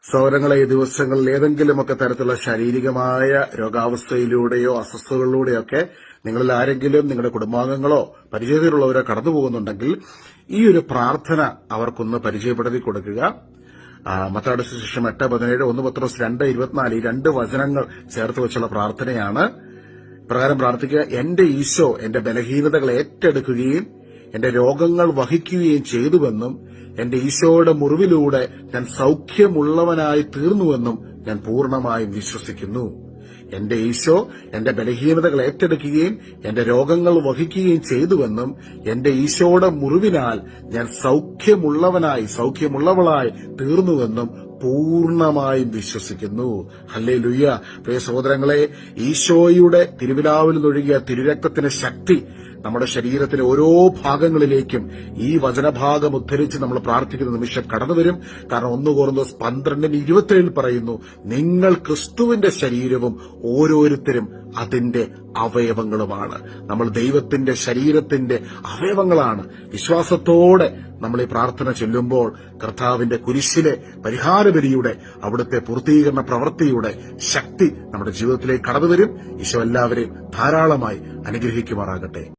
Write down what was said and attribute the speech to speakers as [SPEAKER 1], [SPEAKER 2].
[SPEAKER 1] സൗരങ്ങളെ ഈ ദിവസങ്ങളിൽ ഏതെങ്കിലുമൊക്കെ തരത്തിലുള്ള ശാരീരികമായ രോഗാവസ്ഥയിലൂടെയോ അസ്വസ്ഥതകളിലൂടെയോ ഒക്കെ നിങ്ങളിൽ ആരെങ്കിലും നിങ്ങളുടെ കുടുംബാംഗങ്ങളോ പരിചയത്തിലുള്ളവരോ കടന്നു പോകുന്നുണ്ടെങ്കിൽ ഈ ഒരു പ്രാർത്ഥന അവർക്കൊന്ന് പരിചയപ്പെടുത്തി കൊടുക്കുക. മത്തായിയുടെ സുവിശേഷം 8:17, 1 പത്രോസ് 2:24 ഈ 2 വചനങ്ങൾ ചേർത്ത് വെച്ചുള്ള പ്രാർത്ഥനയാണ്. പ്രകാരം പ്രാർത്ഥിക്കുക: എന്റെ ഈശോ എന്റെ ബലഹീനതകൾ ഏറ്റെടുക്കുകയും എന്റെ രോഗങ്ങൾ വഹിക്കുകയും ചെയ്തുവെന്നും എന്റെ ഈശോയുടെ മുറിവിലൂടെ ഞാൻ സൌഖ്യമുള്ളവനായി തീർന്നുവെന്നും ഞാൻ പൂർണ്ണമായും വിശ്വസിക്കുന്നു. എന്റെ ഈശോ എന്റെ ബലഹീനതകൾ ഏറ്റെടുക്കുകയും എന്റെ രോഗങ്ങൾ വഹിക്കുകയും ചെയ്തുവെന്നും എന്റെ ഈശോയുടെ മുറിവിനാൽ ഞാൻ സൌഖ്യമുള്ളവളായി തീർന്നുവെന്നും പൂർണ്ണമായും വിശ്വസിക്കുന്നു. ഹല്ലേലൂയ. പ്രിയ സഹോദരങ്ങളെ, ഈശോയുടെ തിരുവിലാവിൽ നിന്നൊഴുകിയ തിരുരക്തത്തിന്റെ ശക്തി നമ്മുടെ ശരീരത്തിലെ ഓരോ ഭാഗങ്ങളിലേക്കും ഈ വചനഭാഗം ഉദ്ധരിച്ച് നമ്മൾ പ്രാർത്ഥിക്കുന്ന നിമിഷം കടന്നുവരും. കാരണം 1 കൊരിന്ത്യർ 12:27 പറയുന്നു, നിങ്ങൾ ക്രിസ്തുവിന്റെ ശരീരവും ഓരോരുത്തരും അതിന്റെ അവയവങ്ങളുമാണ്. നമ്മൾ ദൈവത്തിന്റെ ശരീരത്തിന്റെ അവയവങ്ങളാണ്. വിശ്വാസത്തോടെ നമ്മൾ ഈ പ്രാർത്ഥന ചൊല്ലുമ്പോൾ കർത്താവിന്റെ കുരിശിലെ പരിഹാരബലിയുടെ അവിടുത്തെ പൂർത്തീകരണ പ്രവൃത്തിയുടെ ശക്തി നമ്മുടെ ജീവിതത്തിലേക്ക് കടന്നുവരും. ഈശോ എല്ലാവരെയും ധാരാളമായി അനുഗ്രഹിക്കുമാറാകട്ടെ.